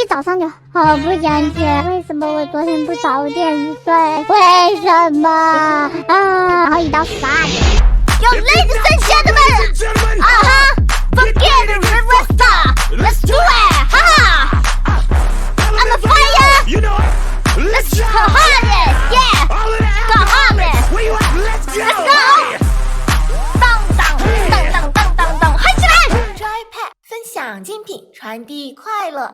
一早上就好不想起来，为什么我昨天不早点睡？为什么啊？然后一到12点。Yo, ladies and gentlemen, forget the river star, let's do it, haha! I'm a fire, let's go harness, yeah, go harness, let's go! 当当当当当当当，嗨起来 ！Joypad 分享精品，传递快乐。